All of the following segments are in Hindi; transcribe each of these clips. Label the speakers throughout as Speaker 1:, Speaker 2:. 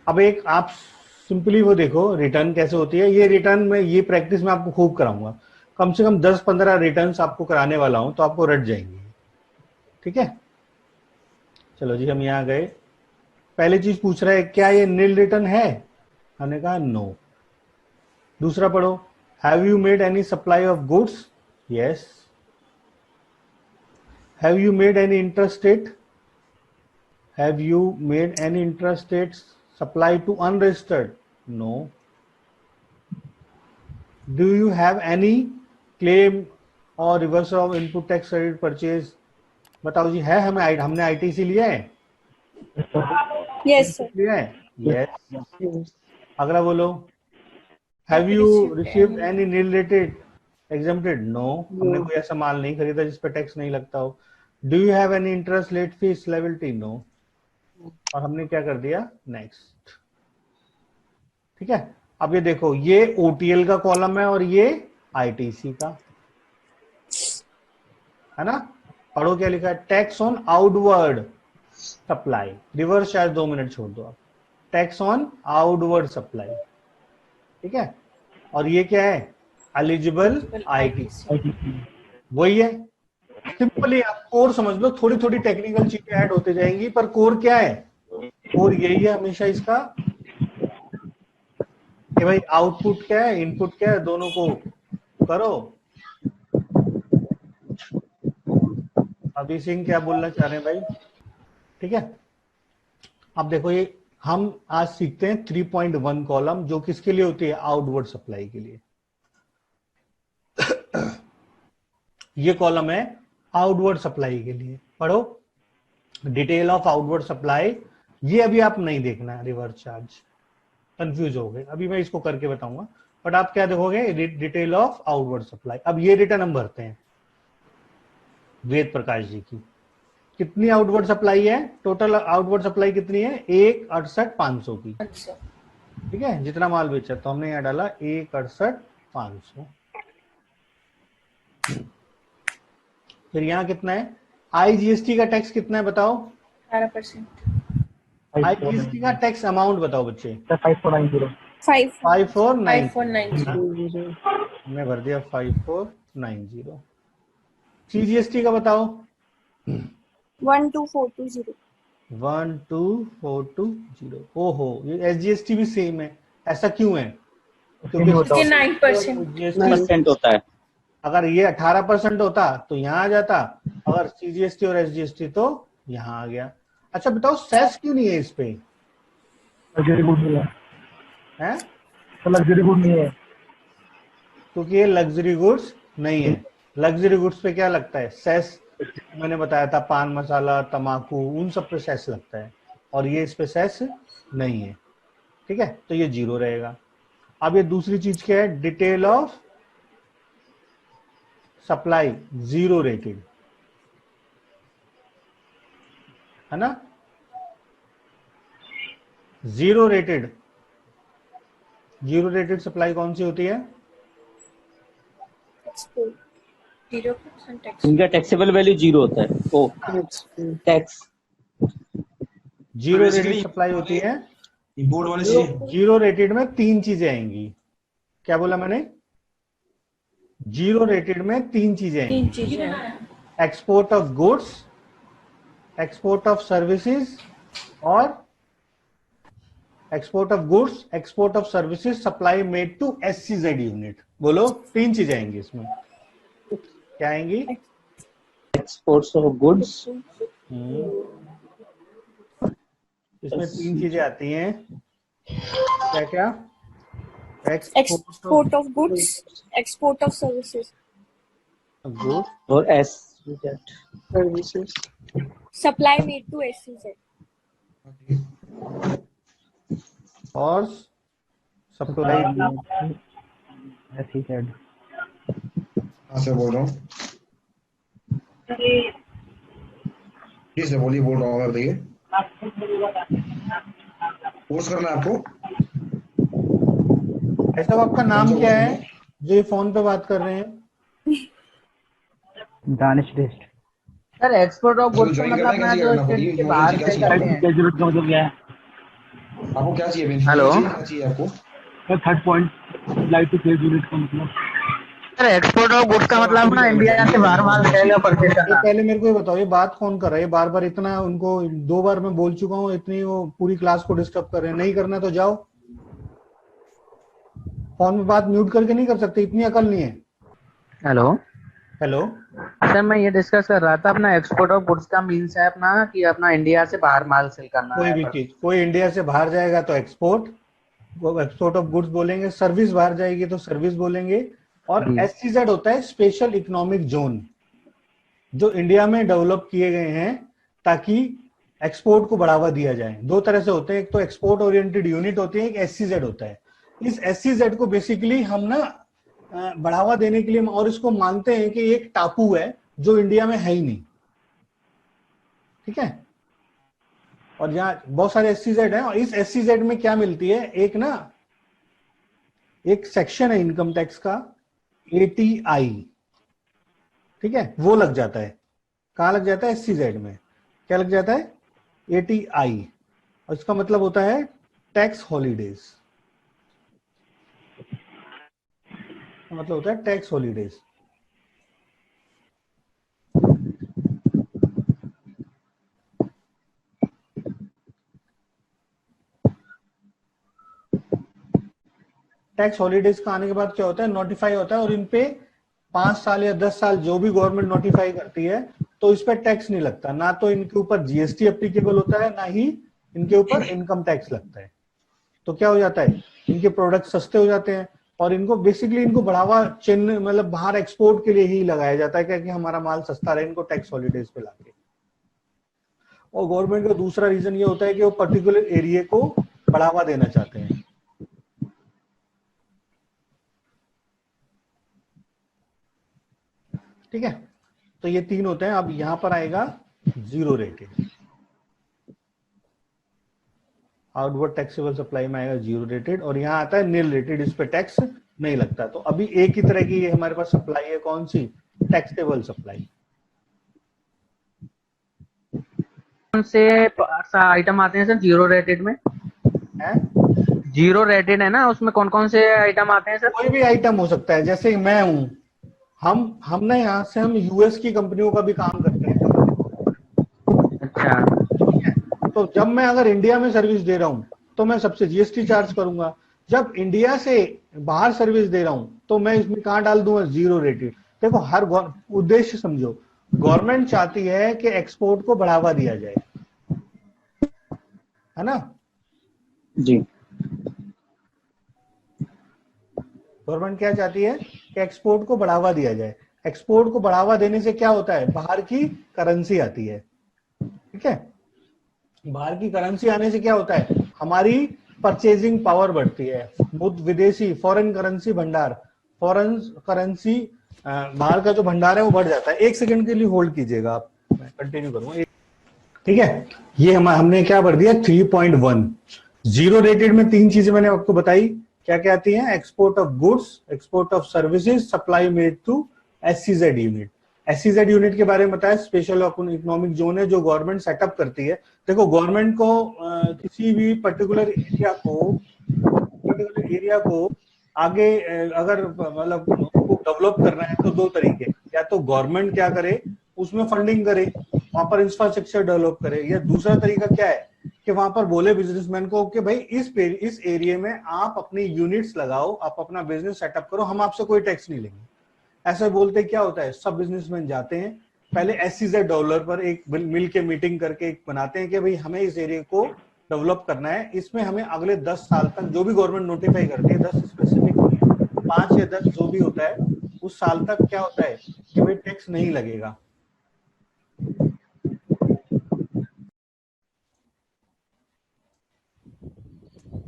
Speaker 1: अब एक आप सिंपली वो देखो रिटर्न कैसे होती है। ये रिटर्न में ये प्रैक्टिस में आपको खूब कराऊंगा, कम से कम 10-15 रिटर्न आपको कराने वाला हूं, तो आपको रट जाएंगे। ठीक है, चलो जी हम यहाँ गए। पहली चीज पूछ रहा है क्या ये नील रिटर्न है, हमने कहा नो। दूसरा पढ़ो, have you made any supply of goods, yes. Have you made any interstate, have you made any interstate supply to unregistered, no. Do you have any claim और reversal of input tax credit purchase, बताओ जी है हमें, हमने आईटीसी लिया है?
Speaker 2: Yes sir.
Speaker 1: लिया है, यस। अगला बोलो, have you received any related exempted, no. हमने कोई ऐसा माल नहीं खरीदा जिस पे टैक्स नहीं लगता हो। Do you have any interest late fee liability, no. और हमने क्या कर दिया, नेक्स्ट। ठीक है, अब ये देखो ये ओटीएल का कॉलम है और ये आईटीसी का है ना। पढ़ो क्या लिखा है, tax on outward supply, reverse charge 2 minute छोड़ दो आप, टैक्स ऑन आउटवर्ड सप्लाई। ठीक है, और ये क्या है, एलिजिबल आईटीसी, वही है। सिंपली आप कोर समझ लो, थोड़ी थोड़ी टेक्निकल चीजें ऐड होते जाएंगी, पर कोर क्या है, कोर यही है हमेशा इसका कि भाई आउटपुट क्या है, इनपुट क्या है, दोनों को करो। अभी सिंह क्या बोलना चाह रहे हैं भाई? ठीक है, अब देखो ये हम आज सीखते हैं 3.1 कॉलम, जो किसके लिए होती है, आउटवर्ड सप्लाई के लिए। ये कॉलम है आउटवर्ड सप्लाई के लिए। पढ़ो, डिटेल ऑफ आउटवर्ड सप्लाई, ये अभी आप नहीं देखना है, रिवर्स चार्ज कंफ्यूज हो गए, अभी मैं इसको करके बताऊंगा। बट आप क्या देखोगे, डिटेल ऑफ आउटवर्ड सप्लाई। अब ये रिटर्न हम भरते हैं वेद प्रकाश जी की। कितनी आउटवर्ड सप्लाई है, टोटल आउटवर्ड सप्लाई कितनी है, 1,68,500 की। ठीक है, जितना माल बेचा तो हमने यहां डाला 1,68,500। फिर यहां कितना है, आईजीएसटी का टैक्स कितना है बताओ,
Speaker 2: 18%।
Speaker 1: आईजीएसटी का टैक्स अमाउंट बताओ बच्चे,
Speaker 3: 5490।
Speaker 1: 5490। हमने भर दिया 5490। सीजीएसटी का बताओ,
Speaker 2: 12420।
Speaker 1: 12420। ओहो, ये एसजीएसटी भी सेम है, ऐसा क्यों है,
Speaker 3: क्योंकि
Speaker 2: 9%
Speaker 3: होता है।
Speaker 1: अगर ये 18% होता तो यहां आ जाता, अगर सीजीएसटी और एसजीएसटी तो यहां आ गया। अच्छा बताओ सेस क्यों नहीं है इस पे,
Speaker 3: लग्जरी गुड नहीं
Speaker 1: है?
Speaker 3: तो लग्जरी गुड नहीं है,
Speaker 1: क्योंकि ये लग्जरी गुड्स नहीं है। लग्जरी गुड्स पे क्या लगता है, सेस। मैंने बताया था पान मसाला, तंबाकू, उन सब पे सेस लगता है, और ये इस पे सेस नहीं है। ठीक है, तो ये 0 रहेगा। अब ये दूसरी चीज क्या है, डिटेल ऑफ सप्लाई 0 रेटेड, है ना। 0 रेटेड, 0 रेटेड सप्लाई कौन सी होती है,
Speaker 4: इनका टैक्सेबल वैल्यू 0 होता है। ओ टैक्स
Speaker 1: 0 रेटेड सप्लाई होती है।
Speaker 5: बोर्ड वाले
Speaker 1: 0 रेटेड में 3 चीजें आएंगी, क्या बोला मैंने, 0 रेटेड में 3 चीजें आएंगी, export of goods, export of services और export of goods, export of services supply made to SCZ unit. बोलो, 3 चीजें आएंगी इसमें, क्या आएंगी,
Speaker 4: एक्सपोर्ट्स ऑफ गुड्स,
Speaker 1: इसमें 3 चीजें आती हैं, क्या क्या,
Speaker 2: export of goods, export of services,
Speaker 1: goods
Speaker 4: और एस services,
Speaker 2: supply made to SEZ,
Speaker 1: और सप्लाई।
Speaker 3: एससीजेड।
Speaker 5: कहाँ से बोल रहा हूँ, से बोलिए, बोल रहा हूँ मैं, बताइए। कोर्स करना है आपको,
Speaker 1: ऐसा आपका नाम क्या है जो ये फोन पे बात कर रहे हैं?
Speaker 3: Danish best.
Speaker 6: Sir export of
Speaker 5: तो
Speaker 6: गुड्स का
Speaker 5: ज्वाइन
Speaker 6: मतलब
Speaker 5: करना है,
Speaker 6: अपना
Speaker 5: कैसे
Speaker 6: जो
Speaker 5: करना
Speaker 6: स्टेट
Speaker 5: बताइए,
Speaker 6: के
Speaker 5: इमरजेंसी
Speaker 6: बाहर
Speaker 5: क्या
Speaker 6: से
Speaker 5: चाहिए
Speaker 6: करते
Speaker 5: आपको?
Speaker 6: हैं।
Speaker 3: थर्ड यूनिट का मतलब क्या है?
Speaker 5: आपको क्या चाहिए,
Speaker 6: हेलो
Speaker 5: इमरजेंसी क्या चाहिए आपको?
Speaker 3: Third point, supply to third unit का मतलब।
Speaker 6: सर, एक्सपोर्ट ऑफ गुड्स का
Speaker 5: सर आप
Speaker 6: मतलब
Speaker 5: खुद ही
Speaker 6: अपना
Speaker 5: कर लो,
Speaker 6: इंडिया
Speaker 5: बताइए
Speaker 6: से बाहर माल सेल या परचेज
Speaker 1: ये
Speaker 6: करना।
Speaker 1: पहले मेरे को ये बताओ, ये बात कौन कर रहा है? ये बार बार इतना उनको 2 बार मैं बोल चुका हूँ, इतनी वो पूरी क्लास को डिस्टर्ब कर रहे हैं। नहीं करना तो जाओ, फोन में बात म्यूट करके नहीं कर सकते, इतनी अकल नहीं है।
Speaker 6: हेलो
Speaker 1: हेलो,
Speaker 6: सर, मैं ये डिस्कस कर रहा था अपना एक्सपोर्ट ऑफ गुड्स का मीन्स है अपना कि अपना इंडिया से बाहर माल सेल करना
Speaker 1: कोई
Speaker 6: है
Speaker 1: भी
Speaker 6: पर।
Speaker 1: चीज, कोई इंडिया से बाहर जाएगा तो एक्सपोर्ट, वो एक्सपोर्ट ऑफ गुड्स बोलेंगे। सर्विस बाहर जाएगी तो सर्विस बोलेंगे। और
Speaker 6: जी
Speaker 1: एससीजेड होता है स्पेशल इकोनॉमिक जोन, जो इंडिया में डेवलप किए गए हैं ताकि एक्सपोर्ट को बढ़ावा दिया जाए। 2 तरह से होते हैं, एक तो एक्सपोर्ट ओरिएंटेड यूनिट होती है, एक एससीजेड होता है। इस एससीजेड को बेसिकली हम ना बढ़ावा देने के लिए, और इसको मानते हैं कि एक टापू है जो इंडिया में है ही नहीं, ठीक है। और यहाँ बहुत सारे एससीजेड हैं, और इस एससीजेड में क्या मिलती है, एक ना एक सेक्शन है इनकम टैक्स का, एटीआई, ठीक है, वो लग जाता है। कहां लग जाता है? एससीजेड में। क्या लग जाता है? एटीआई। और इसका मतलब होता है टैक्स हॉलीडेज, मतलब होता है टैक्स हॉलीडेज। टैक्स हॉलीडेज का आने के बाद क्या होता है, नोटिफाई होता है, और इन पे 5 साल या 10 साल जो भी गवर्नमेंट नोटिफाई करती है, तो इस पर टैक्स नहीं लगता। ना तो इनके ऊपर जीएसटी एप्लीकेबल होता है, ना ही इनके ऊपर इनकम टैक्स लगता है। तो क्या हो जाता है, इनके प्रोडक्ट सस्ते हो जाते हैं, और इनको बेसिकली इनको बढ़ावा चिन्ह मतलब बाहर एक्सपोर्ट के लिए ही लगाया जाता है, क्या कि हमारा माल सस्ता रहे, इनको टैक्स हॉलीडेज पे लाके। और गवर्नमेंट का दूसरा रीजन ये होता है कि वो पर्टिकुलर एरिया को बढ़ावा देना चाहते हैं, ठीक है। तो ये 3 होते हैं। अब यहां पर आएगा zero rated, outward taxable supply में आएगा जीरो रेटेड, और यहाँ आता है नील रेटेड, इस पे टैक्स नहीं लगता। तो अभी एक ही तरह की हमारे पास सप्लाई है, कौन सी? टैक्सेबल सप्लाई
Speaker 6: कौन से आइटम आते हैं सर जीरो रेटेड में?
Speaker 1: है।
Speaker 6: जीरो रेटेड है ना, उसमें कौन कौन से आइटम आते हैं सर?
Speaker 1: कोई भी आइटम हो सकता है, जैसे मैं हूं, हम ना यहाँ से हम यूएस की कंपनियों का भी काम करते हैं कभी
Speaker 6: अच्छा
Speaker 1: कभी, तो जब मैं अगर इंडिया में सर्विस दे रहा हूं तो मैं सबसे जीएसटी चार्ज करूंगा। जब इंडिया से बाहर सर्विस दे रहा हूं तो मैं इसमें कहां डाल दूंगा? Zero rated. देखो, हर उद्देश्य समझो, गवर्नमेंट चाहती है कि एक्सपोर्ट को बढ़ावा दिया जाए, है ना।
Speaker 4: जी
Speaker 1: गवर्नमेंट क्या चाहती है कि एक्सपोर्ट को बढ़ावा दिया जाए। एक्सपोर्ट को बढ़ावा देने से क्या होता है? बाहर की करेंसी आती है, ठीक है। बाहर की करेंसी आने से क्या होता है? हमारी परचेजिंग पावर बढ़ती है। विदेशी फॉरेन करेंसी भंडार, फॉरेन करेंसी बाहर का जो भंडार है वो बढ़ जाता है। 1 सेकंड के लिए होल्ड कीजिएगा आप, मैं कंटिन्यू करूंगा, ठीक है। ये हमने क्या भर दिया? 3.1। जीरो रेटेड में 3 चीजें मैंने आपको बताई, क्या क्या आती हैं? Export of goods, export of services, supply made to SCZ unit. SCZ unit के बारे में बताया, स्पेशल इकोनॉमिक जोन है जो गवर्नमेंट सेटअप करती है। देखो, गवर्नमेंट को किसी भी पर्टिकुलर एरिया को आगे अगर मतलब उनको डेवलप करना है तो 2 तरीके, या तो गवर्नमेंट क्या करे, उसमें फंडिंग करे, वहां पर इंफ्रास्ट्रक्चर डेवलप करे, या दूसरा तरीका क्या है कि वहां पर बोले बिजनेसमैन को कि भाई इस एरिया में आप अपनी यूनिट्स लगाओ, आप अपना बिजनेस सेटअप करो, हम आपसे कोई टैक्स नहीं लेंगे। ऐसे बोलते क्या होता है, सब बिजनेसमैन जाते हैं, पहले एससीजेड डॉलर पर एक मिल के मीटिंग करके एक बनाते हैं कि भाई हमें इस एरिया को डेवलप करना है, इसमें हमें अगले 10 साल तक जो भी गवर्नमेंट नोटिफाई करती है, 10 स्पेसिफिक नहीं है, 5 या 10 जो भी होता है, उस साल तक क्या होता है कि भाई टैक्स नहीं लगेगा।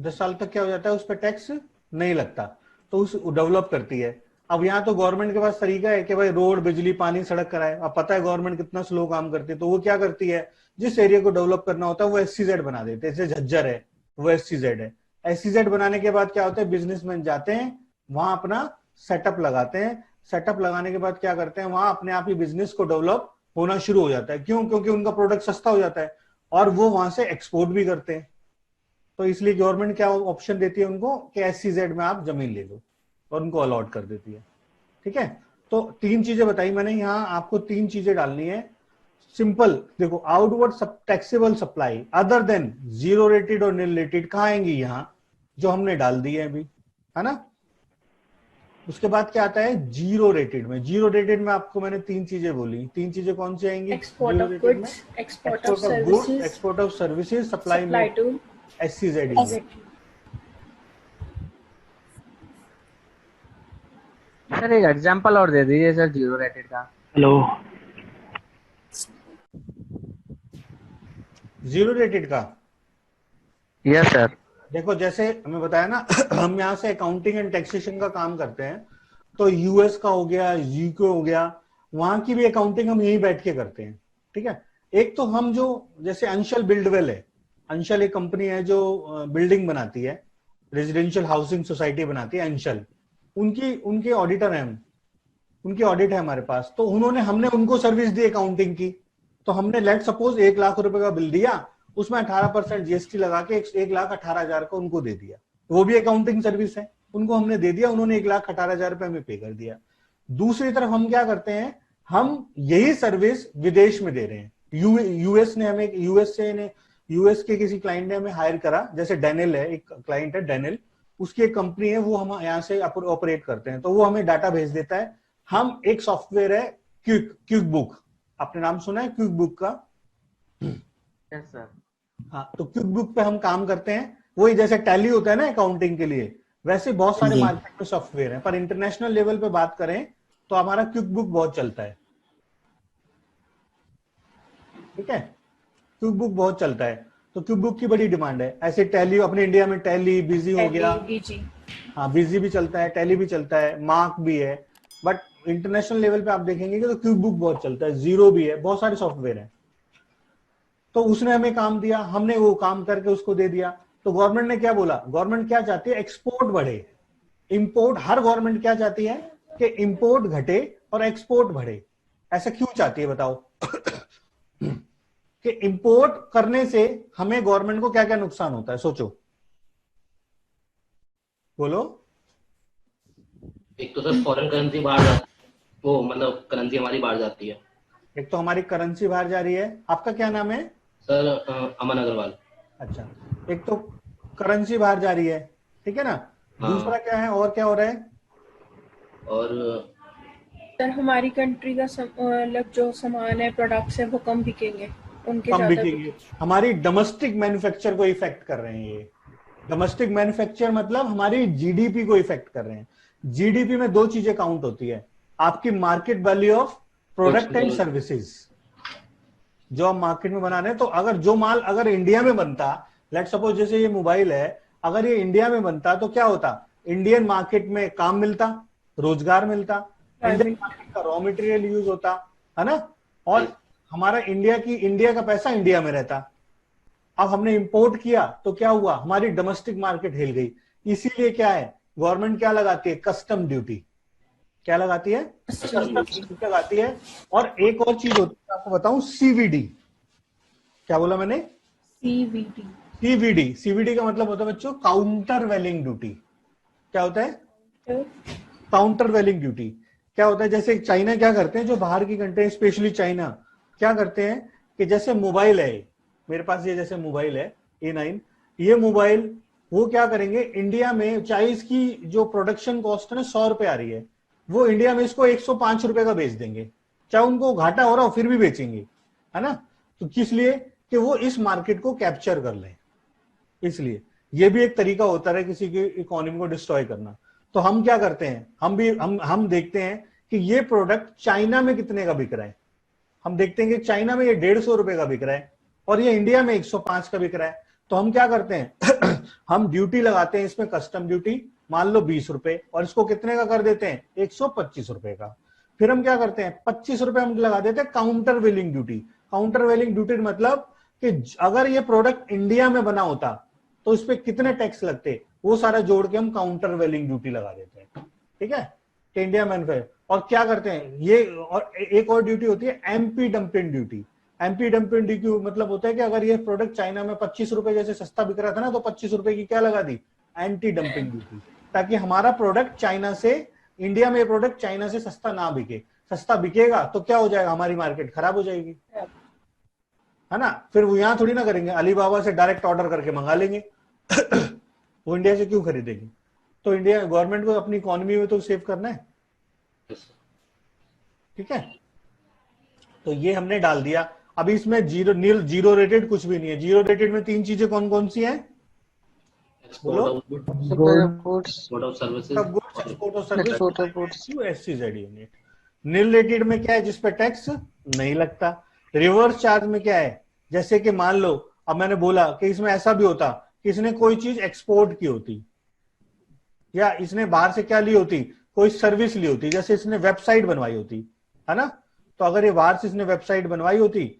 Speaker 1: दस साल तक क्या हो जाता है, उस पर टैक्स नहीं लगता, तो उस डेवलप करती है। अब यहाँ तो गवर्नमेंट के पास तरीका है कि भाई रोड, बिजली, पानी, सड़क कराए। अब पता है गवर्नमेंट कितना स्लो काम करती है, तो वो क्या करती है, जिस एरिया को डेवलप करना होता है वो एससीजेड बना देते हैं। जैसे झज्जर है, वो एससीजेड है। एससीजेड बनाने के बाद क्या होता है, बिजनेसमैन जाते हैं वहां अपना सेटअप लगाते हैं। सेटअप लगाने के बाद क्या करते हैं, वहां अपने आप ही बिजनेस को डेवलप होना शुरू हो जाता है। क्यों? क्योंकि उनका प्रोडक्ट सस्ता हो जाता है और वो वहां से एक्सपोर्ट भी करते हैं। तो इसलिए गवर्नमेंट क्या ऑप्शन देती है उनको कि SEZ में आप जमीन ले लो और उनको अलॉट कर देती है। ठीक है, तो 3 चीजें बताई मैंने, यहां आपको 3 चीजें डालनी है। सिंपल देखो, outward taxable supply other than zero rated और नील रेटेड कहां आएंगी? यहां जो हमने डाल दी है अभी, है ना। उसके बाद क्या आता है? जीरो रेटेड में। जीरो रेटेड में आपको मैंने 3 चीजें बोली। 3 चीजें कौन सी आएंगी?
Speaker 2: Export of goods, export of services,
Speaker 1: export of services, supply
Speaker 2: supply to
Speaker 1: SEZ।
Speaker 6: Sir एक एग्जांपल और दे दीजिए सर जीरो रेटेड का।
Speaker 3: हेलो।
Speaker 1: जीरो रेटेड का
Speaker 6: यस सर।
Speaker 1: देखो, जैसे हमें बताया ना हम यहाँ से अकाउंटिंग एंड टैक्सेशन का काम करते हैं, तो यूएस का हो गया, यूके हो गया, वहां की भी अकाउंटिंग हम यहीं बैठ के करते हैं। ठीक है, एक तो हम जो जैसे अंशल बिल्डवेल है, अंशल एक कंपनी है जो बिल्डिंग बनाती है, रेजिडेंशियल हाउसिंग सोसाइटी बनाती है अंशल, उनके ऑडिटर हैं हम, उनकी ऑडिट है हमारे पास। तो हमने उनको सर्विस दी अकाउंटिंग की, तो हमने लेट सपोज 1 लाख रुपए का बिल दिया, उसमें 18% जीएसटी लगा के 1,18,000 को उनको दे दिया, वो भी अकाउंटिंग सर्विस है, उनको हमने दे दिया, उन्होंने 1,18,000 रुपए हमें पे कर दिया। दूसरी तरफ हम क्या करते हैं, हम यही सर्विस विदेश में दे रहे हैं। यूएस ने हमें यूएस के किसी क्लाइंट ने हमें हायर करा, जैसे डेनिल है, एक क्लाइंट है डेनिल, उसकी एक कंपनी है, वो हम यहाँ से ऑपरेट करते हैं, तो वो हमें डाटा भेज देता है। हम एक सॉफ्टवेयर है क्विक बुक, आपने नाम सुना है क्विक बुक का?
Speaker 6: Yes sir.
Speaker 1: हाँ, तो क्विक बुक पे हम काम करते हैं, वही जैसे टैली होता है ना अकाउंटिंग के लिए, वैसे बहुत सारे मार्केट में सॉफ्टवेयर हैं, पर इंटरनेशनल लेवल पे बात करें तो हमारा क्विक बुक बहुत चलता है। ठीक है, क्विक बुक बहुत चलता है, तो क्विक बुक की बड़ी डिमांड है। ऐसे टैली अपने इंडिया में टैली बिजी हो गया, हाँ बिजी भी चलता है, टैली भी चलता है, मार्क भी है, बट इंटरनेशनल लेवल पे आप देखेंगे कि तो क्विक बुक बहुत चलता है, जीरो भी है, बहुत सारे सॉफ्टवेयर हैं। तो उसने हमें काम दिया, हमने वो काम करके उसको दे दिया। तो गवर्नमेंट ने क्या बोला? गवर्नमेंट क्या चाहती है? एक्सपोर्ट बढ़े, इंपोर्ट। हर गवर्नमेंट क्या चाहती है कि इंपोर्ट घटे और एक्सपोर्ट बढ़े। ऐसा क्यों चाहती है बताओ? कि इंपोर्ट करने से हमें गवर्नमेंट को क्या क्या नुकसान होता है, सोचो, बोलो।
Speaker 7: एक तो सर फॉरेन करेंसी बाहर जाती, वो मतलब करेंसी हमारी बाहर जाती है।
Speaker 1: एक तो हमारी करेंसी बाहर जा रही है। आपका क्या नाम है?
Speaker 7: सर अमन अग्रवाल।
Speaker 1: अच्छा, एक तो करेंसी बाहर जा रही है, ठीक है ना।
Speaker 7: हाँ।
Speaker 1: दूसरा क्या है, और क्या हो रहा है?
Speaker 7: और
Speaker 2: सर हमारी कंट्री का मतलब जो सामान है, प्रोडक्ट्स है, वो कम बिकेंगे, उनके
Speaker 1: कम
Speaker 2: ज्यादा
Speaker 1: बिकेंगे। हमारी डोमेस्टिक मैन्युफैक्चर को इफेक्ट कर रहे हैं ये। डोमेस्टिक मैन्युफैक्चर मतलब हमारी जीडीपी को इफेक्ट कर रहे हैं। जीडीपी में 2 चीजें काउंट होती है, आपकी market value of product and services, जो हम मार्केट में बना रहे हैं। तो अगर जो माल अगर इंडिया में बनता, लेट सपोज जैसे ये मोबाइल है, अगर ये इंडिया में बनता तो क्या होता? इंडियन मार्केट में काम मिलता, रोजगार मिलता, इंडियन मार्केट का रॉ मटेरियल यूज होता, है ना, और हमारा इंडिया का पैसा इंडिया में रहता। अब हमने इंपोर्ट किया तो क्या हुआ? हमारी डोमेस्टिक मार्केट हिल गई। इसीलिए क्या है, गवर्नमेंट क्या लगाती है? Custom duty. क्या लगाती है? कस्टम ड्यूटी लगाती है। और एक और चीज होती है, आपको बताऊं, सीवीडी। क्या बोला मैंने? सीवीडी का मतलब होता है बच्चों काउंटर वेलिंग ड्यूटी। क्या होता है? काउंटर वेलिंग ड्यूटी क्या होता है? जैसे चाइना क्या करते हैं, जो बाहर की कंट्री स्पेशली चाइना क्या करते हैं कि जैसे मोबाइल है, मेरे पास ये जैसे मोबाइल है A9, ये मोबाइल वो क्या करेंगे, इंडिया में चाहे इसकी जो प्रोडक्शन कॉस्ट है ना 100 रुपए आ रही है, वो इंडिया में इसको 105 रुपए का बेच देंगे, चाहे उनको घाटा हो रहा हो फिर भी बेचेंगे, है ना। तो किस लिए? कि वो इस मार्केट को कैप्चर कर लें। इसलिए ये भी एक तरीका होता है किसी की इकोनॉमी को डिस्ट्रॉय करना। तो हम क्या करते हैं, हम देखते हैं कि ये प्रोडक्ट चाइना में कितने का बिक रहा है। हम देखते हैं कि चाइना में ये 150 रुपए का बिक रहा है और ये इंडिया में 105 का बिक रहा है। तो हम क्या करते हैं हम ड्यूटी लगाते हैं इसमें, कस्टम ड्यूटी, मान लो 20 रुपए, और इसको कितने का कर देते हैं? 125 रुपए का। फिर हम क्या करते हैं, 25 रुपए हम लगा देते हैं काउंटर वेलिंग ड्यूटी। काउंटर वेलिंग ड्यूटी मतलब कि अगर ये प्रोडक्ट इंडिया में बना होता तो इस पे कितने टैक्स लगते, वो सारा जोड़ के हम काउंटर वेलिंग ड्यूटी लगा देते हैं। ठीक है, इंडिया मैन्युफैक्चर। और क्या करते हैं ये, और एक और ड्यूटी होती है MP dumping duty. MP dumping duty मतलब होता है कि अगर ये प्रोडक्ट चाइना में 25 रुपए जैसे सस्ता बिक रहा था ना, तो 25 रुपए की क्या लगा दी, एंटी डंपिंग ड्यूटी, ताकि हमारा प्रोडक्ट चाइना से, इंडिया में प्रोडक्ट चाइना से सस्ता ना बिके। सस्ता बिकेगा तो क्या हो जाएगा, हमारी मार्केट खराब हो जाएगी, है ना। फिर वो यहां थोड़ी ना करेंगे, अलीबाबा से डायरेक्ट ऑर्डर करके मंगा लेंगे वो इंडिया से क्यों खरीदेंगे। तो इंडिया गवर्नमेंट को अपनी इकोनॉमी में तो सेव करना है, ठीक है। तो ये हमने डाल दिया। अभी इसमें जीरो रेटेड कुछ भी नहीं है। जीरो रेटेड में 3 चीजें कौन कौन सी हैं,
Speaker 7: export of good, export of services,
Speaker 1: export of service,
Speaker 6: Export of goods.
Speaker 1: SCZ unit. Nil rated में क्या है, जिसपे टैक्स नहीं लगता। रिवर्स चार्ज में क्या है, जैसे कि मान लो अब मैंने बोला कि इसमें ऐसा भी होता कि इसने कोई चीज एक्सपोर्ट की होती, या इसने बाहर से क्या ली होती, कोई सर्विस ली होती, जैसे इसने वेबसाइट बनवाई होती, है ना। तो अगर ये बाहर से इसने वेबसाइट बनवाई होती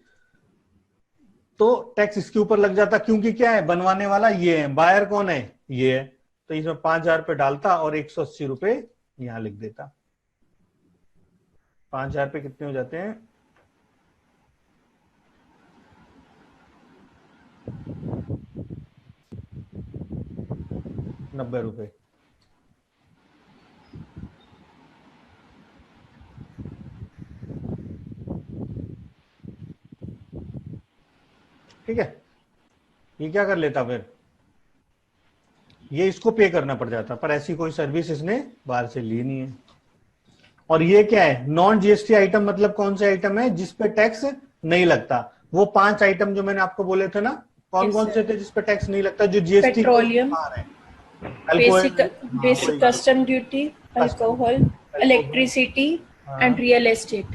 Speaker 1: तो टैक्स इसके ऊपर लग जाता, क्योंकि क्या है, बनवाने वाला ये है, बायर कौन है, ये है। तो इसमें 5,000 रुपये डालता और 180 रुपये यहां लिख देता। 5,000 रुपये कितने हो जाते हैं, 90 रुपये। ठीक है। ये क्या कर लेता, फिर ये इसको पे करना पड़ जाता, पर ऐसी कोई सर्विस इसने बाहर से ली नहीं है। और ये क्या है, नॉन जीएसटी आइटम, मतलब कौन से आइटम है जिसपे टैक्स नहीं लगता। वो 5 आइटम जो मैंने आपको बोले थे ना, कौन कौन से थे जिसपे टैक्स नहीं लगता, जो जीएसटी
Speaker 2: पेट्रोलियम,
Speaker 1: है,
Speaker 2: basic custom duty, alcohol, electricity and real estate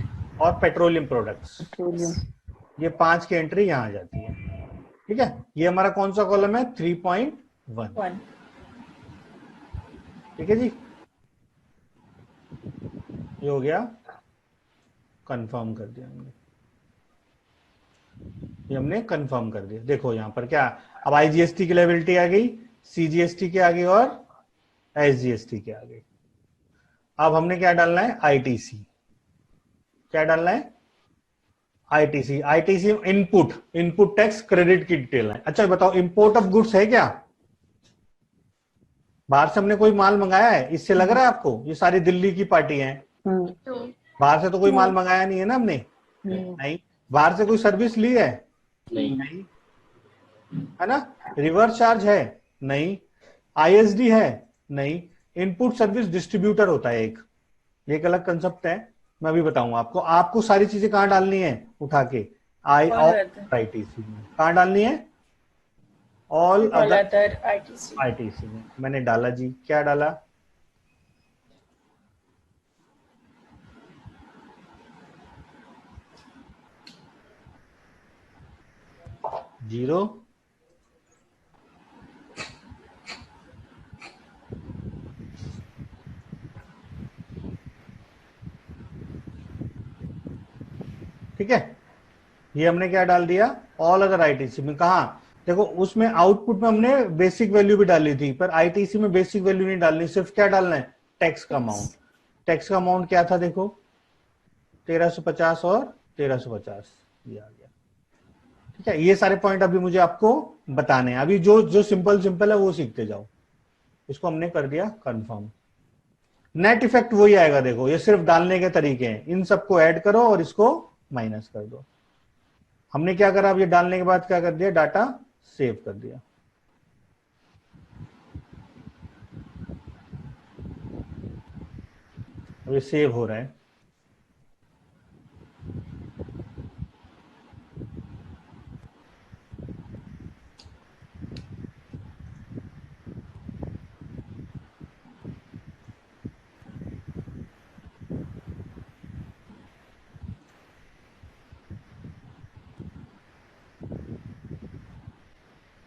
Speaker 1: और पेट्रोलियम प्रोडक्ट्स।
Speaker 6: Petroleum.
Speaker 1: ये 5 की एंट्री यहां आ जाती है, ठीक है। ये हमारा कौन सा कॉलम है, 3.1,
Speaker 2: 1।
Speaker 1: ठीक है जी। ये हो गया, कंफर्म कर दिया हमने, ये हमने कंफर्म कर दिया। देखो यहां पर क्या, अब आईजीएसटी की लायबिलिटी आ गई, सीजीएसटी की आ गई और एसजीएसटी की आ गई। अब हमने क्या डालना है, आईटीसी। क्या डालना है, ITC. ITC input tax credit की डिटेल है। अच्छा बताओ, इंपोर्ट ऑफ गुड्स है क्या, बाहर से हमने कोई माल मंगाया है, इससे लग रहा है आपको ये सारी दिल्ली की पार्टी है, बाहर से तो कोई माल मंगाया नहीं है ना हमने, नहीं। बाहर से कोई सर्विस ली है,
Speaker 7: नहीं,
Speaker 1: है ना। रिवर्स चार्ज है, नहीं। आईएसडी है, नहीं। इनपुट सर्विस डिस्ट्रीब्यूटर होता है एक, ये एक अलग कंसेप्ट है, मैं अभी बताऊंगा आपको। आपको सारी चीजें कहां डालनी है, उठा के आईटीसी में। कहां डालनी है, ऑल अदर आईटीसी में। मैंने डाला जी, क्या डाला, जीरो। ठीक है, ये हमने क्या डाल दिया, ऑल अदर आईटीसी में। कहा देखो, उसमें आउटपुट में हमने बेसिक वैल्यू भी डाली थी, पर आईटीसी में बेसिक वैल्यू नहीं डालनी, सिर्फ क्या डालना है, टैक्स का अमाउंट। टैक्स का अमाउंट क्या था, देखो 1350 और 1350, ये आ गया। ठीक है, ये सारे पॉइंट अभी मुझे आपको बताने हैं। अभी जो जो सिंपल है वो सीखते जाओ। इसको हमने कर दिया कंफर्म। नेट इफेक्ट वही आएगा, देखो ये सिर्फ डालने के तरीके हैं। इन सबको ऐड करो और इसको माइनस कर दो। हमने क्या करा, अब ये डालने के बाद क्या कर दिया, डाटा सेव कर दिया। अब ये सेव हो रहा है।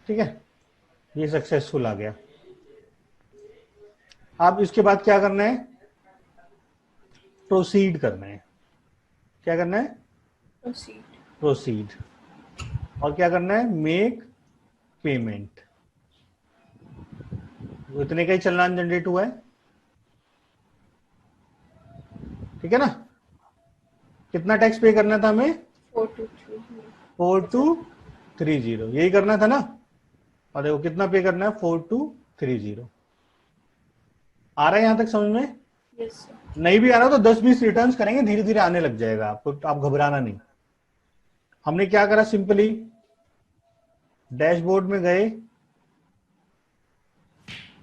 Speaker 1: ठीक है, ये सक्सेसफुल आ गया। अब इसके बाद क्या करना है, प्रोसीड करना है। क्या करना है, प्रोसीड। और क्या करना है, मेक पेमेंट। इतने का ही चलान जनरेट हुआ है, ठीक है ना। कितना टैक्स पे करना था हमें?
Speaker 2: 4230।
Speaker 1: 4230, यही करना था ना। और देखो कितना पे करना है, 4230। आ रहा है यहां तक समझ में?
Speaker 2: Yes sir.
Speaker 1: नहीं भी आ रहा तो 10-20 रिटर्न्स करेंगे, धीरे धीरे आने लग जाएगा आपको, तो आप घबराना नहीं। हमने क्या करा, सिंपली डैशबोर्ड में गए,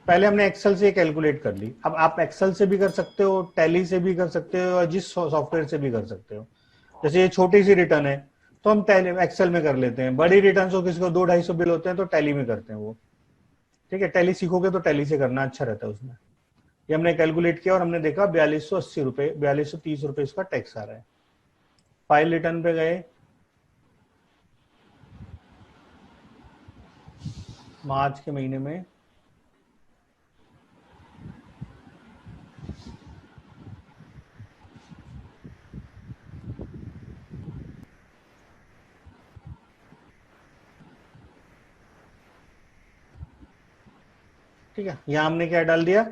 Speaker 1: पहले हमने एक्सेल से कैलकुलेट कर ली। अब आप एक्सेल से भी कर सकते हो, टैली से भी कर सकते हो, और जिस सॉफ्टवेयर से भी कर सकते हो। जैसे ये छोटी सी रिटर्न है तो हम टैली एक्सेल में कर लेते हैं, बड़ी रिटर्न हो किसी को 200-250 बिल होते हैं तो टैली में करते हैं वो। ठीक है, टैली सीखोगे तो टैली से करना अच्छा रहता है उसमें। ये हमने कैलकुलेट किया और हमने देखा 4280 रुपए, 4230 रुपए इसका टैक्स आ रहा है। फाइल रिटर्न पे गए, मार्च के महीने में ठीक है, यहां हमने क्या डाल दिया,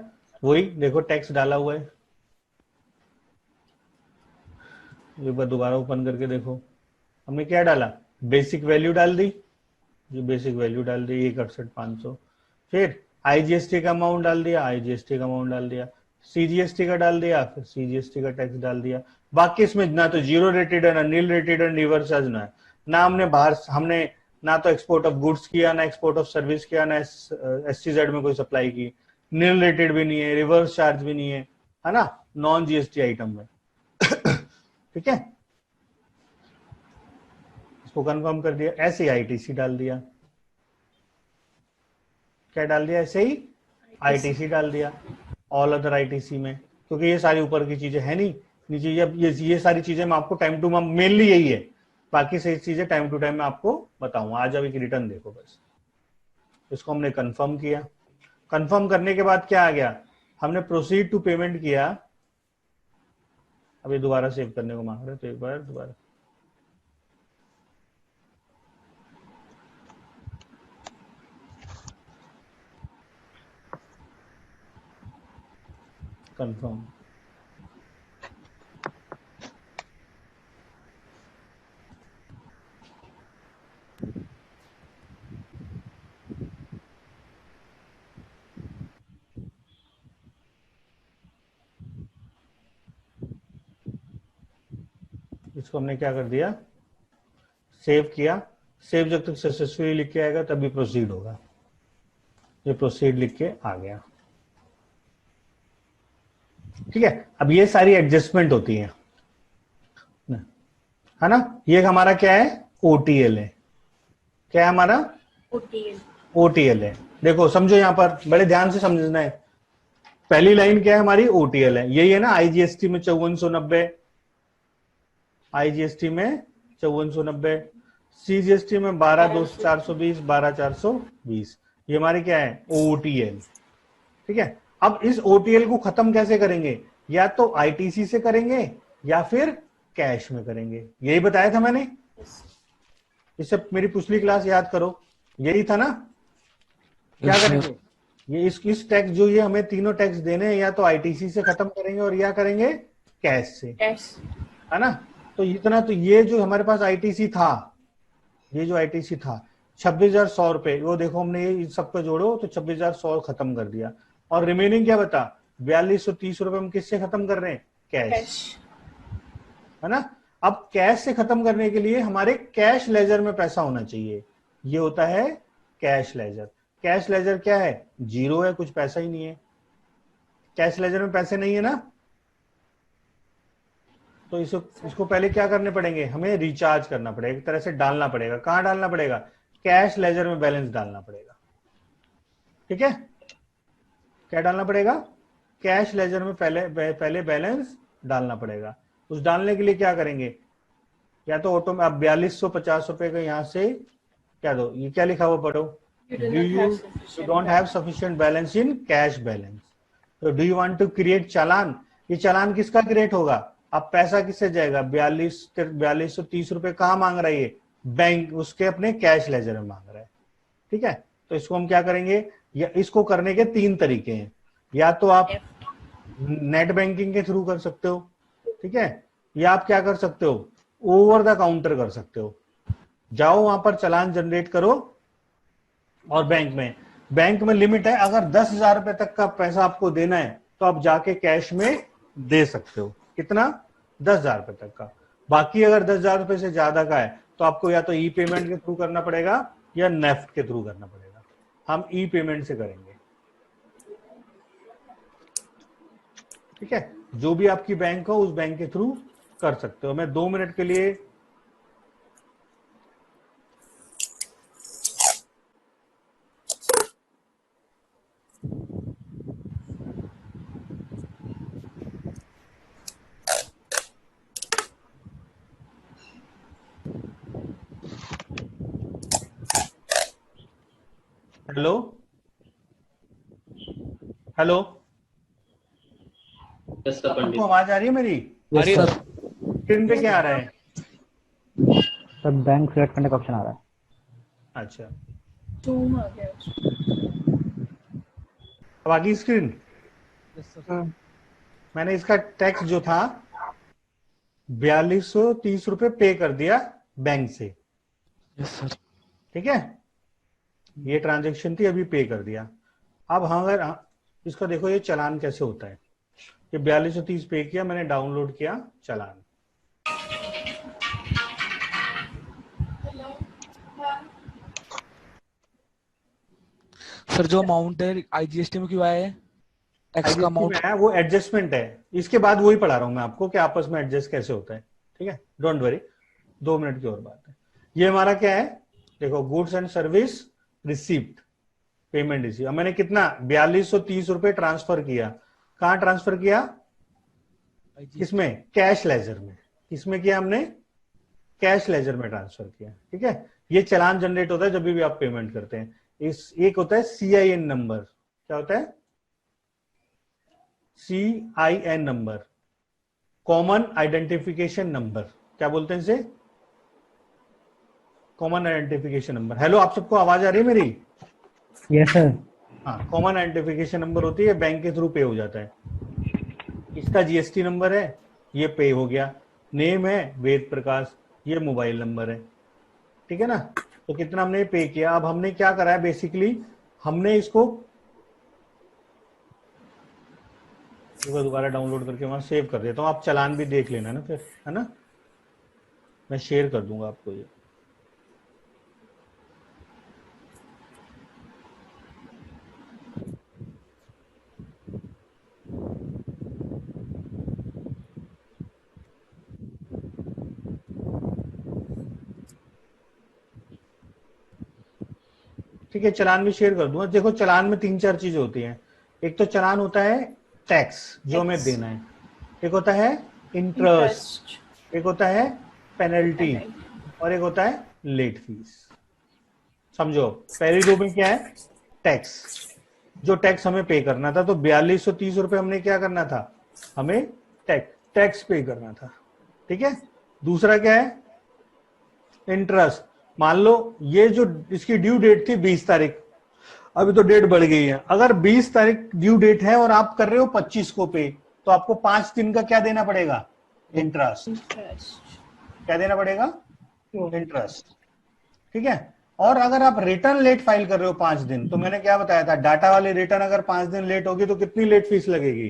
Speaker 1: वही देखो टैक्स डाला हुआ है। एक बार दोबारा ओपन करके देखो, हमने क्या डाला, बेसिक वैल्यू डाल दी, जो बेसिक वैल्यू डाल दी 1,68,500। फिर आईजीएसटी का अमाउंट डाल दिया, आईजीएसटी का अमाउंट डाल दिया, सीजीएसटी का डाल दिया, फिर सीजीएसटी का टैक्स डाल दिया। बाकी इसमें ना तो जीरो रेटेड है, ना नील रेटेड है, रिवर्स चार्ज ना है। ना हमने बाहर, हमने ना तो एक्सपोर्ट ऑफ गुड्स किया, ना एक्सपोर्ट ऑफ सर्विस किया, ना एससीजेड में कोई सप्लाई की, नील रेटेड भी नहीं है, रिवर्स चार्ज भी नहीं है ना, नॉन जीएसटी आइटम में। ठीक है, इसको कंफर्म कर दिया, ऐसे ही आईटीसी डाल दिया। क्या डाल दिया, ऐसे ही आईटीसी डाल दिया, ऑल अदर आईटीसी में, क्योंकि ये सारी ऊपर की चीजें है नहीं, नीचे ये सारी चीजें मैं आपको टाइम टू मेनली यही है, बाकी सही चीजें टाइम टू टाइम मैं आपको बताऊंगा। आज अभी की रिटर्न देखो बस। इसको हमने कंफर्म किया, कंफर्म करने के बाद क्या आ गया, हमने प्रोसीड टू पेमेंट किया। अभी दोबारा सेव करने को मांग रहे तो एक बार दोबारा, कंफर्म। इसको हमने क्या कर दिया, सेव किया। सेव जब तक सक्सेसफुली लिख के आएगा तभी प्रोसीड होगा। ये प्रोसीड लिख के आ गया। ठीक है, अब ये सारी एडजस्टमेंट होती है ना। ये हमारा क्या है, ओटीएल है। क्या है हमारा,
Speaker 2: ओटीएल।
Speaker 1: ओटीएल है। देखो समझो, यहां पर बड़े ध्यान से समझना है। पहली लाइन क्या है हमारी, ओटीएल है, यही है ना। आईजीएसटी में 5490, आईजीएसटी में 5490, सीजीएसटी में 12,420, 12,420। ये हमारी क्या है, ओटीएल। ठीक है, अब इस ओटीएल को खत्म कैसे करेंगे, या तो आईटीसी से करेंगे या फिर कैश में करेंगे। यही बताया था मैंने, इससे मेरी पिछली क्लास याद करो, यही था ना। क्या करेंगे, ये इस टैक्स जो ये हमें तीनों टैक्स देने हैं, या तो आईटीसी से खत्म करेंगे और या करेंगे कैश से,
Speaker 2: कैश,
Speaker 1: है ना। तो इतना, तो ये जो हमारे पास आईटीसी था, ये जो आईटीसी था 26,100 रुपए, वो देखो हमने ये सबको जोड़ो तो 26,100 खत्म कर दिया। और रिमेनिंग क्या बता, 4,230 रुपए हम किससे खत्म कर रहे हैं, कैश, है ना। अब कैश से खत्म करने के लिए हमारे कैश लेजर में पैसा होना चाहिए, ये होता है कैश लेजर। कैश लेजर क्या है, जीरो है, कुछ पैसा ही नहीं है। कैश लेजर में पैसे नहीं है ना, तो इसको पहले क्या करने पड़ेंगे, हमें रिचार्ज करना पड़ेगा, एक तरह से डालना पड़ेगा। कहां डालना पड़ेगा, कैश लेजर में बैलेंस डालना पड़ेगा। ठीक है, क्या डालना पड़ेगा, कैश लेजर में पहले बैलेंस डालना पड़ेगा। उस डालने के लिए क्या करेंगे, या तो ऑटो में आप 4,250 रुपए का यहां से क्या दो, ये क्या लिखा हुआ पढ़ो, you don't have sufficient balance in cash balance, so do you want to create चालान। ये चालान किसका क्रिएट होगा, अब पैसा किससे जाएगा, 4,230 रुपए कहाँ मांग रहा है ये, बैंक, उसके अपने कैश लेजर में मांग रहा है। ठीक है, तो इसको हम क्या करेंगे, या इसको करने के तीन तरीके हैं। या तो आप नेट बैंकिंग के थ्रू कर सकते हो, ठीक है, या आप क्या कर सकते हो, ओवर द काउंटर कर सकते हो। जाओ वहां पर चालान जनरेट करो, और बैंक में लिमिट है, अगर 10,000 रुपए तक का पैसा आपको देना है तो आप जाके कैश में दे सकते हो। कितना? 10,000 रुपए तक का। बाकी अगर 10,000 रुपए से ज्यादा का है तो आपको या तो ई पेमेंट के थ्रू करना पड़ेगा या नेफ्ट के थ्रू करना पड़ेगा। हम ई पेमेंट से करेंगे, ठीक है। जो भी आपकी बैंक हो उस बैंक के थ्रू कर सकते हो। मैं 2 मिनट के लिए हेलो हेलो,
Speaker 7: यस सर पंडित।
Speaker 1: आपको आवाज आ रही है मेरी?
Speaker 4: Yes sir.
Speaker 1: स्क्रीन पे क्या आ रहा है?
Speaker 6: सर बैंक सिलेक्ट करने का ऑप्शन आ रहा है।
Speaker 1: अच्छा,
Speaker 2: जूम आ गया उसमें।
Speaker 1: अब आ गई स्क्रीन। मैंने इसका टैक्स जो था 4230 रुपए पे कर दिया बैंक से।
Speaker 4: Yes sir.
Speaker 1: ठीक है, ये ट्रांजैक्शन थी, अभी पे कर दिया। अब हाँ, अगर इसका देखो ये चालान कैसे होता है। ये 4230 पे किया, मैंने डाउनलोड किया चालान।
Speaker 8: सर जो अमाउंट है आईजीएसटी में क्यों आया है? टैक्स का अमाउंट
Speaker 1: है वो एडजस्टमेंट है, इसके बाद वही पढ़ा रहा हूं मैं आपको कि आपस में एडजस्ट कैसे होता है। ठीक है, डोंट वरी, 2 मिनट की और बात है। ये हमारा क्या है, देखो, goods and service receipt, payment receive. मैंने कितना 4230 रुपए ट्रांसफर किया। कहां ट्रांसफर किया? किसमें? कैश लेजर में। किसमें किया हमने? कैश लेजर में ट्रांसफर किया। ठीक है, ये चालान जनरेट होता है जब भी आप पेमेंट करते हैं। एक होता है CIN नंबर। क्या होता है? CIN number, common identification number. क्या बोलते हैं इसे? Common identification number. हेलो, आप सबको आवाज आ रही है मेरी?
Speaker 6: Yes sir.
Speaker 1: हाँ, कॉमन आइडेंटिफिकेशन नंबर होती है, बैंक के थ्रू पे हो जाता है। इसका GST नंबर है, ये पे हो गया। नेम है वेद प्रकाश, ये मोबाइल नंबर है। ठीक है ना, तो कितना हमने पे किया। अब हमने क्या करा है, बेसिकली हमने इसको दोबारा डाउनलोड करके वहां सेव कर देता हूं। आप चालान भी देख लेना ना फिर, है ना, मैं शेयर कर दूंगा आपको ये। ठीक है, चालान भी शेयर कर दूंगा। देखो, चालान में 3-4 चीजें होती हैं। एक तो चालान होता है टैक्स जो हमें देना है, एक होता है इंटरेस्ट, एक होता है पेनल्टी, और एक होता है लेट फीस। समझो, पहले 2 में क्या है? टैक्स, जो टैक्स हमें पे करना था। तो 4230 रुपए हमने क्या करना था? हमें टैक्स पे करना था। ठीक है, दूसरा क्या है? इंटरेस्ट। मान लो ये जो इसकी ड्यू डेट थी 20 तारीख, अभी तो डेट बढ़ गई है। अगर 20 तारीख ड्यू डेट है और आप कर रहे हो 25 को पे, तो आपको 5 दिन का क्या देना पड़ेगा? इंटरेस्ट। क्या देना पड़ेगा? इंटरेस्ट। ठीक है, और अगर आप रिटर्न लेट फाइल कर रहे हो 5 दिन, तो मैंने क्या बताया था, डाटा वाली रिटर्न अगर 5 दिन लेट होगी तो कितनी लेट फीस लगेगी?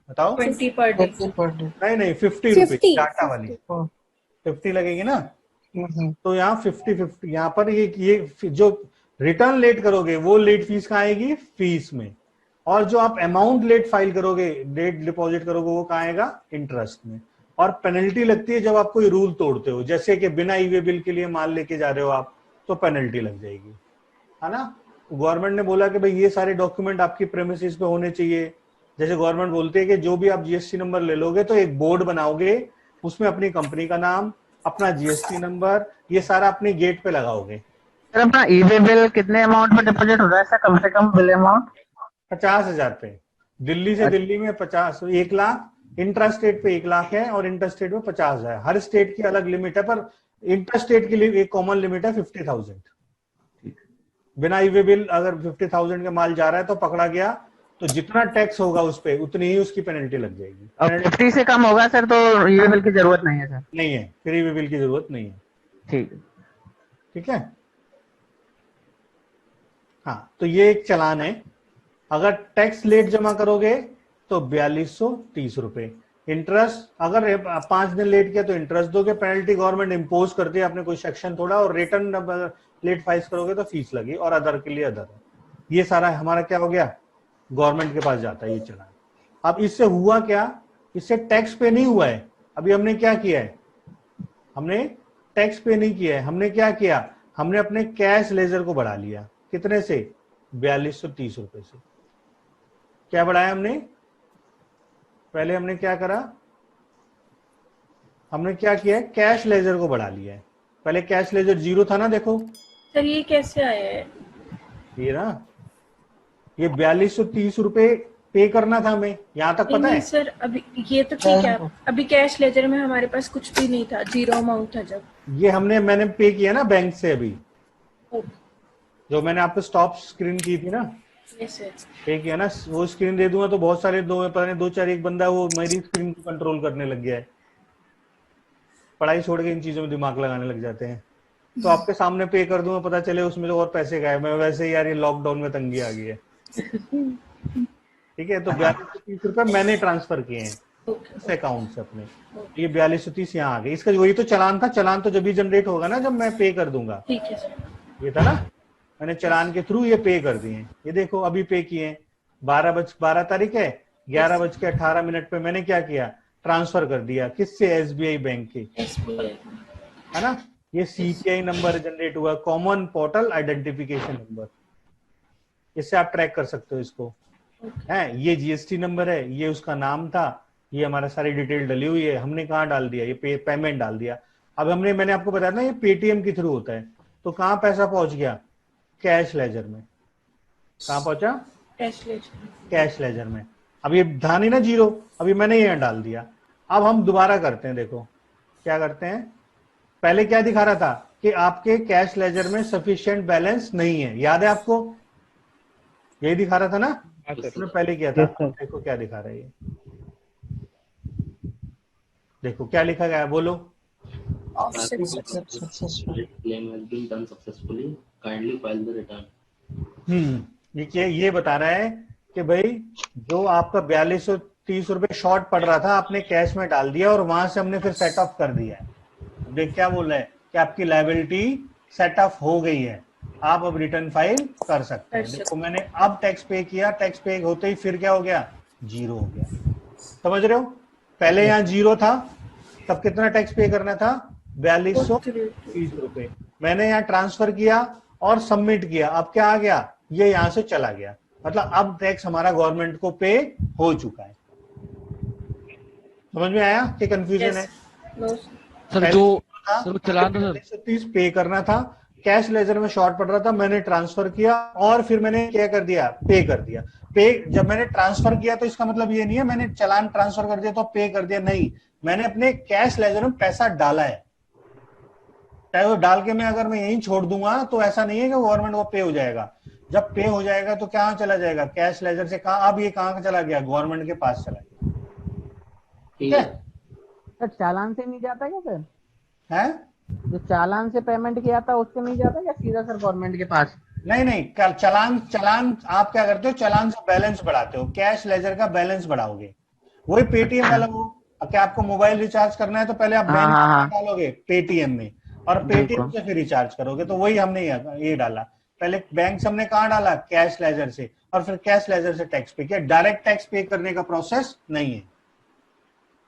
Speaker 1: बताओ।
Speaker 2: 20 पर डे।
Speaker 1: नहीं, 50 रुपीज डाटा वाली 50 लगेगी ना। तो यहाँ 50 यहाँ पर ये जो रिटर्न लेट करोगे वो लेट फीस कहाँ आएगी? फीस में। और जो आप अमाउंट लेट फाइल करोगे, डेट डिपॉजिट करोगे, वो कहाँ आएगा? इंटरेस्ट में। और पेनल्टी लगती है जब आप कोई रूल तोड़ते हो, जैसे कि बिना ई वे बिल के लिए माल लेके जा रहे हो आप, तो पेनल्टी लग जाएगी, है ना। गवर्नमेंट ने बोला कि भाई ये सारे डॉक्यूमेंट आपकी प्रेमिसेस पे होने चाहिए। जैसे गवर्नमेंट बोलती है कि जो भी आप GST नंबर ले लोगे तो एक बोर्ड बनाओगे, उसमें अपनी कंपनी का नाम, अपना GST नंबर, ये सारा अपने गेट पे लगाओगे।
Speaker 6: सर अपना ई-वे बिल कितने अमाउंट में डिपॉजिट हो रहा है सर, कम से कम बिल अमाउंट?
Speaker 1: 50,000 पे। दिल्ली से दिल्ली में 1 लाख, इंट्रा स्टेट पे 1 लाख है, और इंटर स्टेट पे 50,000। हर स्टेट की अलग लिमिट है, पर इंटर स्टेट के लिए एक कॉमन लिमिट है 50,000। बिना ई वे बिल अगर 50,000 का माल जा रहा है तो पकड़ा गया तो जितना टैक्स होगा उस पे उतनी ही उसकी पेनल्टी लग जाएगी।
Speaker 6: और 50 से कम होगा सर तो ये बिल की जरूरत नहीं है सर।
Speaker 1: नहीं है, फिर ये बिल की जरूरत नहीं है।
Speaker 6: ठीक है।
Speaker 1: ठीक है, हाँ, तो ये एक चालान है। अगर टैक्स लेट जमा करोगे तो 4230 रुपए। इंटरेस्ट अगर 5 दिन लेट किया तो इंटरेस्ट दोगे, पेनल्टी गवर्नमेंट इम्पोज करती है, आपने कोई सेक्शन थोड़ा, और रिटर्न लेट फाइल करोगे तो फीस लगी, और अदर के लिए अदर है। ये सारा हमारा क्या हो गया, गवर्नमेंट के पास जाता है ये चालान। अब इससे हुआ क्या, इससे टैक्स पे नहीं हुआ है। अभी हमने क्या किया है, हमने टैक्स पे नहीं किया है, हमने क्या किया, हमने अपने कैश लेजर को बढ़ा लिया। कितने से, 4230 रुपए से। क्या बढ़ाया हमने, पहले हमने क्या करा, हमने क्या किया है, कैश लेजर को बढ़ा लिया है। पहले कैश लेजर 0 था ना, देखो
Speaker 2: सर ये कैसे आया है?
Speaker 1: ये ना, ये 4230 रुपए पे करना था हमें, यहां तक पता
Speaker 2: नहीं
Speaker 1: है।
Speaker 2: सर, अभी ये तो ठीक है, अभी कैश लेजर में हमारे पास कुछ भी नहीं था, 0 अमाउंट था जब।
Speaker 1: ये मैंने पे किया ना बैंक से अभी,
Speaker 2: ओके,
Speaker 1: जो मैंने आपको स्टॉप स्क्रीन की थी ना,
Speaker 2: यस सर।
Speaker 1: पे किया ना, वो स्क्रीन दे दूंगा तो बहुत सारे पता नहीं 2-4 एक बंदा वो मेरी स्क्रीन को कंट्रोल करने लग गया है। पढ़ाई छोड़ के इन चीजों में दिमाग लगाने लग जाते हैं। तो आपके सामने पे कर दूंगा, पता चले उसमें तो और पैसे गए। मैं वैसे ही यार ये लॉकडाउन में तंगी आ गई है। ठीक है, तो 4230 रुपए मैंने ट्रांसफर किए हैं उस अकाउंट से अपने। ये 4230 यहाँ आ गए। इसका वही तो चालान था, चालान तो जब भी जनरेट होगा ना, जब मैं पे कर दूंगा।
Speaker 2: ठीक है सर।
Speaker 1: ये था ना, मैंने चालान के थ्रू ये पे कर दिए। ये देखो अभी पे किए, 12 तारीख है, 11:18 पे मैंने क्या किया, ट्रांसफर कर दिया। किससे, SBI बैंक के,
Speaker 2: SBI
Speaker 1: है ना। ये CPI नंबर जनरेट हुआ, कॉमन पोर्टल आइडेंटिफिकेशन नंबर। इससे आप ट्रैक कर सकते हो इसको, है। ये GST नंबर है, ये उसका नाम था, ये हमारा सारी डिटेल डली हुई है। हमने कहाँ डाल दिया, ये पेमेंट डाल दिया। अब मैंने आपको बताया ना, ये पेटीएम के थ्रू होता है। तो कहाँ पैसा पहुंच गया, कैश लेजर में। कहाँ पहुंचा, कैश लेजर में। अब ये था नहीं ना 0, अभी मैंने यहाँ डाल दिया। अब हम दोबारा करते हैं, देखो क्या करते हैं। पहले क्या दिखा रहा था कि आपके कैश लेजर में सफिशिएंट बैलेंस नहीं है, याद है आपको, यही दिखा रहा था ना, उसने पहले किया था। देखो क्या दिखा रहा है ये, देखो क्या लिखा गया है, बोलो।
Speaker 7: Claim has been done successfully. Kindly file the return.
Speaker 1: ये बता रहा है कि भाई जो आपका 4230 रुपए शॉर्ट पड़ रहा था, आपने कैश में डाल दिया और वहां से हमने फिर सेट ऑफ कर दिया है। देख क्या बोल रहा है कि आपकी लायबिलिटी सेट ऑफ हो गई है, आप अब रिटर्न फाइल कर सकते हैं। देखो मैंने अब टैक्स पे किया, टैक्स पे होते ही फिर क्या हो गया, 0 हो गया। समझ रहे हो, पहले यहाँ 0 था, तब कितना टैक्स पे करना था, 4230 रुपए। मैंने यहाँ ट्रांसफर किया और सबमिट किया, अब क्या आ गया, ये यहाँ से चला गया। मतलब अब टैक्स हमारा गवर्नमेंट को पे हो चुका है। समझ में आया कि कंफ्यूजन है?
Speaker 8: सर जो चालान था सर
Speaker 1: 30 पे करना था, कैश लेजर में शॉर्ट पड़ रहा था, मैंने ट्रांसफर किया और फिर मैंने क्या कर दिया, पे कर दिया। पे जब मैंने ट्रांसफर किया तो इसका मतलब ये नहीं है मैंने चालान ट्रांसफर कर दिया तो पे कर दिया, नहीं, मैंने अपने कैश लेजर में पैसा डाला है। चाहे वो डाल के मैं अगर मैं यहीं छोड़ दूंगा तो ऐसा नहीं है कि गवर्नमेंट को पे हो जाएगा। जब पे हो जाएगा तो कहाँ चला जाएगा, कैश लेजर से कहाँ, अब ये कहाँ चला गया, गवर्नमेंट के पास चला गया। ठीक है
Speaker 6: सर, चालान से नहीं जाता क्या सर?
Speaker 1: है,
Speaker 6: जो चालान से पेमेंट किया था उससे नहीं जाता या सीधा सर गवर्नमेंट के पास?
Speaker 1: नहीं, चालान आप क्या करते हो, चालान से बैलेंस बढ़ाते हो, कैश लेजर का बैलेंस बढ़ाओगे। वही पेटीएम वाला वो, क्या आपको मोबाइल रिचार्ज करना है तो पहले आप बैंक में डालोगे पेटीएम में, और पेटीएम से फिर रिचार्ज करोगे। तो वही हमने ये डाला, पहले बैंक से हमने कहाँ डाला, कैश लेजर से, और फिर कैश लेजर से टैक्स पे किया। डायरेक्ट टैक्स पे करने का प्रोसेस नहीं है,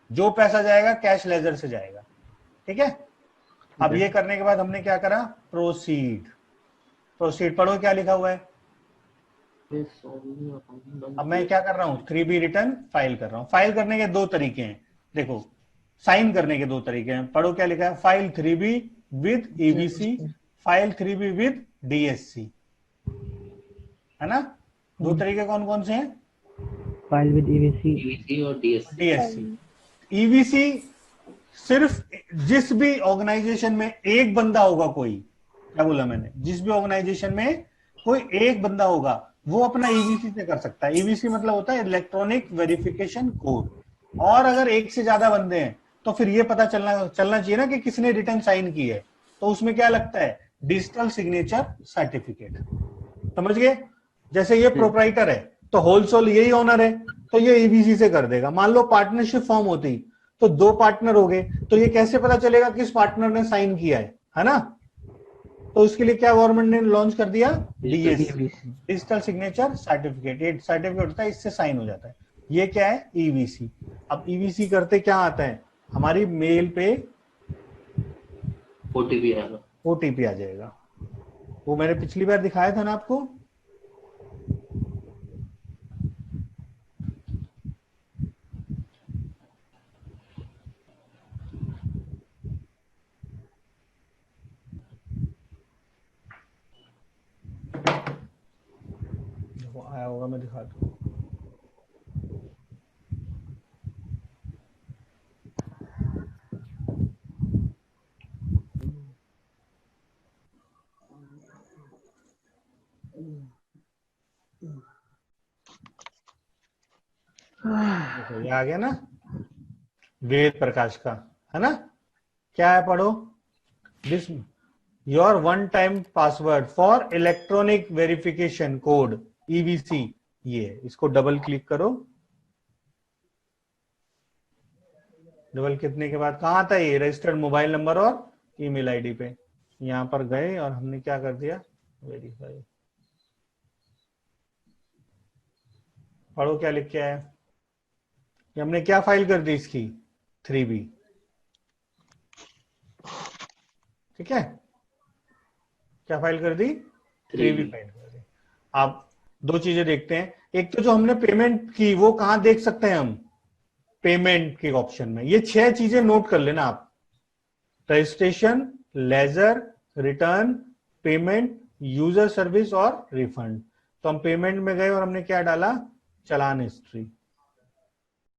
Speaker 1: जो पैसा जाएगा कैश लेजर से जाएगा। ठीक है, अब ये करने के बाद हमने क्या करा, प्रोसीड पढ़ो क्या लिखा हुआ है। अब मैं क्या कर रहा हूं, 3B रिटर्न फाइल कर रहा हूं। फाइल करने के 2 तरीके हैं, देखो साइन करने के 2 तरीके हैं। पढ़ो क्या लिखा है, file 3B with EBC, file 3B with DSC, है ना। 2 तरीके कौन कौन से हैं,
Speaker 3: फाइल विद
Speaker 7: EBC और DSC।
Speaker 1: EBC सिर्फ जिस भी ऑर्गेनाइजेशन में एक बंदा होगा, कोई, क्या बोला मैंने, जिस भी ऑर्गेनाइजेशन में कोई एक बंदा होगा वो अपना ईवीसी से कर सकता है। ईवीसी मतलब होता है इलेक्ट्रॉनिक वेरिफिकेशन कोड। और अगर एक से ज्यादा बंदे हैं तो फिर ये पता चलना चाहिए ना कि किसने रिटर्न साइन की है, तो उसमें क्या लगता है, डिजिटल सिग्नेचर सर्टिफिकेट। समझ गए? जैसे ये प्रोप्राइटर है तो होलसेल यही ओनर है, तो ये ईवीसी से कर देगा। मान लो पार्टनरशिप फॉर्म होती तो 2 पार्टनर हो गए, तो ये कैसे पता चलेगा किस पार्टनर ने साइन किया है ना? तो इसके लिए क्या गवर्नमेंट ने लॉन्च कर दिया, डीएसी, डिजिटल सिग्नेचर सर्टिफिकेट। ये सर्टिफिकेट होता है, इससे साइन हो जाता है। ये क्या है, ईवीसी। अब ईवीसी करते क्या आता है, हमारी मेल पे
Speaker 7: ओटीपी आएगा।
Speaker 1: ओटीपी आ जाएगा। वो मैंने पिछली बार दिखाया था ना आपको, वो आया होगा, मैं दिखा दूँ। ये आ गया ना, वेद प्रकाश का, है ना? क्या है, पढ़ो। This your one time password for electronic verification code, EVC. ये इसको डबल क्लिक करो। डबल कितने के बाद कहां था ये, रजिस्टर्ड मोबाइल नंबर और ईमेल आईडी पे। यहां पर गए और हमने क्या कर दिया, वेरीफाई। पढ़ो क्या लिख के आया। ये हमने क्या फाइल कर दी इसकी, 3B। ठीक है, क्या फाइल कर दी, 3B फाइल कर दी। आप 2 चीजें देखते हैं। एक तो जो हमने पेमेंट की वो कहां देख सकते हैं हम, पेमेंट के ऑप्शन में। ये 6 चीजें नोट कर लेना आप, registration, ledger, return, payment, user service और रिफंड। तो हम पेमेंट में गए और हमने क्या डाला, चालान हिस्ट्री।